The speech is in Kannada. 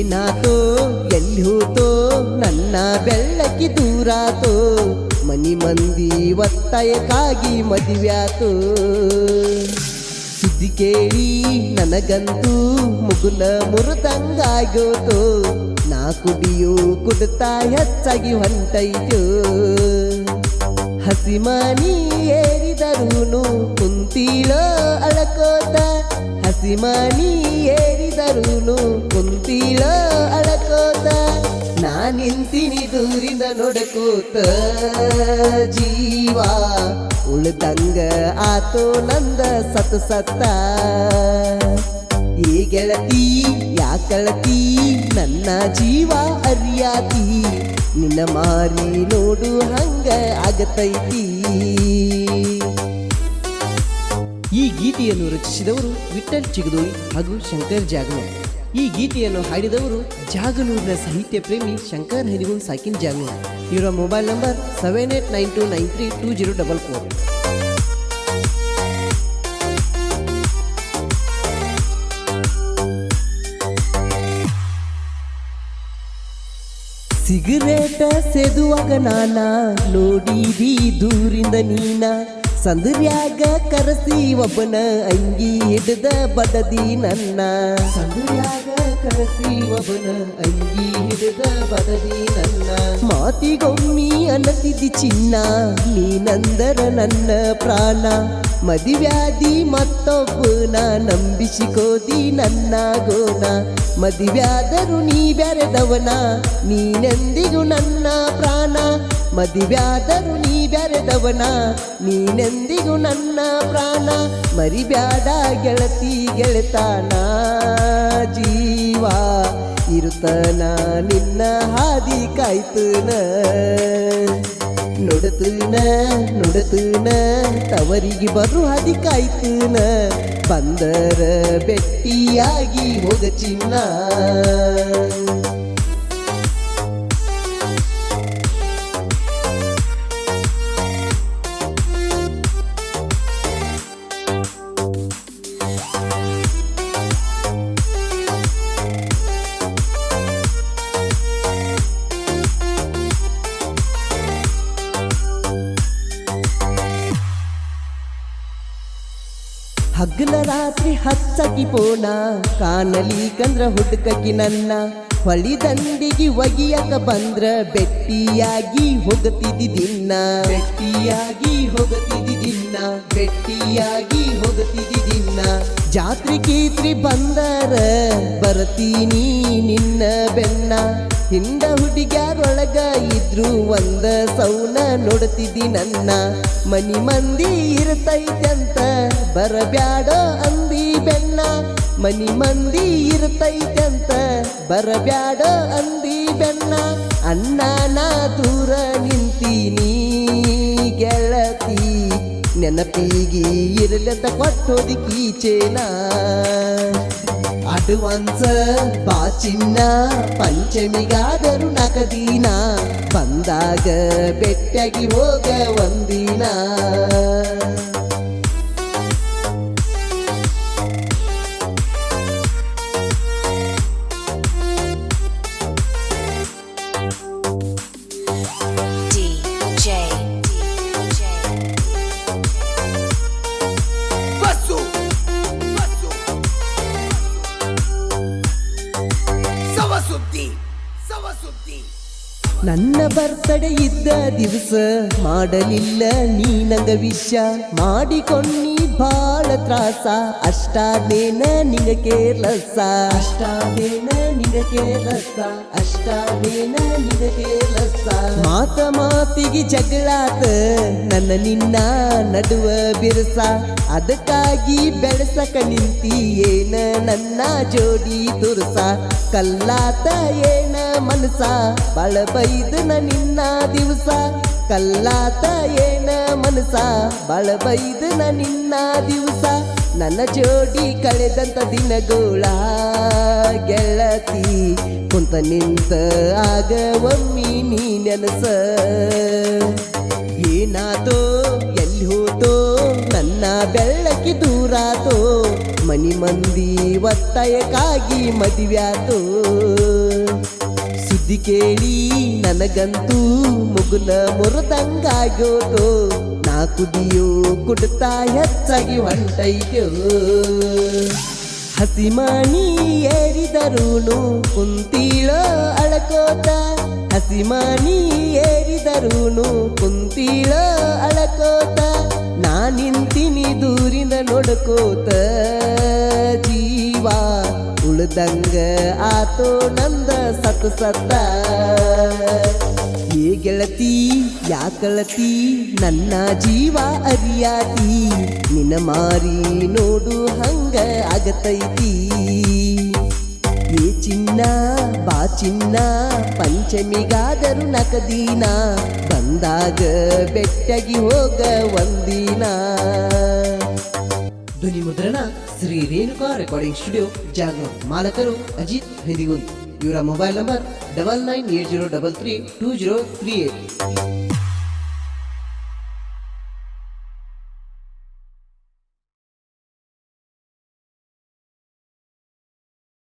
ಏನಾತೋ ಎಲ್ಲಿ ಹೋತೋ ನನ್ನ ಬೆಳ್ಳಕ್ಕಿ ದೂರಾತೋ ಮನಿ ಮಂದಿ ಒತ್ತಾಯಕ್ಕಾಗಿ ಮದುವ್ಯಾತೋ ಸುದ್ದಿ ಕೇಳಿ ನನಗಂತೂ ಮುಗುಲ ಮುರಿದಂಗಾಗೋತೋ ನಾ ಕುಡಿಯೋ ಕುಡ್ತಾ ಹೆಚ್ಚಾಗಿ ಹೊಂಟೈತೋ ಹಸಿಮನಿ ಏರಿದರೂನು ಕುಂತೀಳೋ ಅಳಕೋತ ಹಸಿಮನಿ ಏರಿದರೂನು ಕುಂತೀಳೋ ಅಳಕೋತ ನಾ ನಿಂತಿನಿ ದೂರಿಂದ ನೋಡಕೋತ ಜೀವ ಉಳ್ದಂಗ ಆತೋ ನಂದ ಸತ್ತ ಈ ಗೆಳತಿ ಯಾಕಳತಿ ನನ್ನ ಜೀವ ಅರಿಯಾತಿ ನಿನ್ನ ಮಾರಿ ನೋಡು ಹಂಗ ಆಗತೈತಿ. ಈ ಗೀತೆಯನ್ನು ರಚಿಸಿದವರು ವಿಠಲ್ ಚಿಗದೋಳಿ ಹಾಗೂ ಶಂಕರ್ ಜಾಗನೂರ್. ಈ ಗೀತೆಯನ್ನು ಹಾಡಿದವರು ಜಾಗನೂರಿನ ಸಾಹಿತ್ಯ ಪ್ರೇಮಿ ಶಂಕರ್ ಹರಿಗುನ್ ಸಾಕಿನ್ ಜಾಗನೂರ್. ಇವರ ಮೊಬೈಲ್ ನಂಬರ್ 7892932044. ಸಿಗರೇಟ ಸೇದುವಾಗ ನಾನ ನೋಡಿದಿ ದೂರಿಂದ ನೀನ ಸಂದ್ರ್ಯಾಗ ಕರೆಸಿ ಒಬ್ಬನ ಅಂಗಿ ಹಿಡಿದ ಬಡದಿ ನನ್ನ ಸಂದ್ರ್ಯಾಗ ಕರೆಸಿ ಒಬ್ಬನ ಅಂಗಿ ಹಿಡಿದ ಬಡದಿ ನನ್ನ ಮಾತಿಗೊಮ್ಮಿ ಅನ್ನತಿದ್ದಿ ಚಿನ್ನ ನೀನಂದರ ನನ್ನ ಪ್ರಾಣ ಮದಿವ್ಯಾದಿ ಮತ್ತೊಬ್ಬನ ನಂಬಿಸಿಕೋದಿ ನನ್ನ ಗೋಣ ಮದಿವ್ಯಾದರು ನೀ ಬೆರೆದವನ ನೀನೆಂದಿಗೂ ನನ್ನ ಪ್ರಾಣ ಮದಿವ್ಯಾದರು ನೀ ಬೆರೆದವನ ನೀನೆಂದಿಗೂ ನನ್ನ ಪ್ರಾಣ ಮರಿಬ್ಯಾಡ ಗೆಳತಿ ಗೆಳೆತಾನ ಜೀವ ಇರುತ್ತನ ನಿನ್ನ ಹಾದಿ ಕಾಯ್ತನ ನುಡತನ ತವರಿಗೆ ಬರು ಹಾದಿ ಕಾಯ್ತನ ಬಂದರ ಬೆಟ್ಟಿಯಾಗಿ ಹೋಗ ಚಿನ್ನ. ಹಗ್ಗಲ ರಾತ್ರಿ ಹಚ್ಚಕಿ ಪೋಣ ಕಾನಲಿ ಕಂದ್ರ ಹುಡುಕಕಿ ನನ್ನ ಹೊಳಿ ದಂಡಿಗೆ ಒಗಿಯಕ ಬಂದ್ರ ಬೆಟ್ಟಿಯಾಗಿ ಹೋಗತಿದ್ದಿ ದಿನ ಬೆಟ್ಟಿಯಾಗಿ ಹೋಗತಿದ್ದಿ ದಿನ ಬೆಟ್ಟಿಯಾಗಿ ಹೋಗತಿದ್ದಿ ದಿನ ಜಾತ್ರೆ ಕೀತ್ರಿ ಬಂದರ ಬರ್ತೀನಿ ನಿನ್ನ ಬೆನ್ನ ಹಿಂದ ಹುಡುಗ್ಯಾರೊಳಗ ಇದ್ರು ಒಂದ ಸೌನ ನೋಡ್ತಿದ್ದಿ ನನ್ನ ಮನಿ ಮಂದಿ ಇರ್ತೈತಂತ ಬರಬ್ಯಾಡೋ ಅಂದಿ ಬೆನ್ನ ಮನಿ ಮಂದಿ ಇರ್ತೈತಂತ ಬರಬ್ಯಾಡೋ ಅಂದಿ ಬೆನ್ನ ಅಣ್ಣನ ದೂರ ನಿಂತೀನಿ ಗೆಳತಿ ನೆನಪಿಗಿ ಇರಲಂತ ಕೊಟ್ಟೋದಿ ಕೀಚೇನ ಅಡ್ವಾನ್ಸ್ ಬಾಚಿನ್ನ ಪಂಚಮಿಗಾದರು ನಕದೀನ ಬಂದಾಗ ಬೆಟ್ಟಾಗಿ ಹೋಗ ಒಂದಿನ. ನನ್ನ ಬರ್ತಡೆ ಇದ್ದ ದಿವಸ ಮಾಡಲಿಲ್ಲ ನೀ ನಂಗ ವಿಷ ಮಾಡಿಕೊಂಡಿ ಬಾಳ ತ್ರಾಸ ಅಷ್ಟಾದೇನ ನಿಂಗ ಕೇರ್ಲಸ ಅಷ್ಟಾದೇನ ನಿಂಗ ಕೇರ್ಲಸ ಅಷ್ಟಾದೇನ ನಿಂಗ ಕೇರ್ಲಸ ಮಾತಿಗೆ ಜಗಳಾತ ನನ್ನ ನಿನ್ನ ನಡುವ ಬಿರುಸ ಅದಕ್ಕಾಗಿ ಬೆಳೆಸಕ ನಿಂತಿ ಏನ ನನ್ನ ಜೋಡಿ ತುರುಸ ಕಲ್ಲಾತ ಏನ ಮನಸ ಬಾಳ ಬೈದನ ನಿನ್ನ ದಿವಸ ಕಲ್ಲಾತ ಏನ ಮನಸ ಬಾಳ ಬೈದನ ನಿನ್ನ ದಿವಸ ನನ್ನ ಜೋಡಿ ಕಳೆದಂತ ದಿನಗೋಳ ಗೆಳತಿ ಕುಂತ ನಿಂತ ಆಗ ಒಮ್ಮಿ ನೀ ನೆನಸ ಏನಾತೋ ಎಲ್ಲಿ ಹೋತೋ ನನ್ನ ಬೆಳ್ಳಕ್ಕಿ ದೂರಾತೋ ಮನಿ ಮಂದಿ ಒತ್ತಾಯಕ್ಕಾಗಿ ಮದುವ್ಯಾತೋ ಸುದ್ದಿ ಕೇಳಿ ನನಗಂತೂ ಮುಗುಲ ಮುರಿದಂಗಾಗ್ಯೋತೋ ನಾ ಕುದಿಯೋ ಕುಡ್ತಾ ಹೆಚ್ಚಾಗಿ ಹೊಂಟೈತ್ಯೋ ಹಸಿಮಾನಿ ಏರಿದರೂನು ಕುಂತೀಳೋ ಅಳಕೋತ ಹಸಿಮಾನಿ ಏರಿದರೂನು ಕುಂತೀಳೋ ಅಳಕೋತ ನಾ ನಿಂತಿನಿ ದೂರಿಂದ ನೋಡ್ಕೋತ ಜೀವ ಉಳ್ದಂಗ ಆತೋ ನಂದ ಸತ್ತ ಏ ಗೆಳತಿ ಯಾಕಳತಿ ನನ್ನ ಜೀವ ಅರಿಯಾತಿ ನಿನ್ನ ಮಾರಿ ನೋಡು ಹಂಗ ಆಗತೈತಿ ಏ ಚಿನ್ನ ಬಾ ಚಿನ್ನ ಪಂಚಮಿಗಾದರು ನಕದೀನ ಬಂದಾಗ ಬೆಟ್ಟಗಿ ಹೋಗ ಒಂದಿನ ಧ್ವನಿ ಮುದ್ರಣ ಶ್ರೀ ರೇಣುಕಾ ರೆಕಾರ್ಡಿಂಗ್ ಸ್ಟುಡಿಯೋ ಜಾಗ ಮಾಲಕರು ಅಜಿತ್ ಹೈದಿಗುಂದ್ ಇವರ ಮೊಬೈಲ್ ನಂಬರ್ 9980332038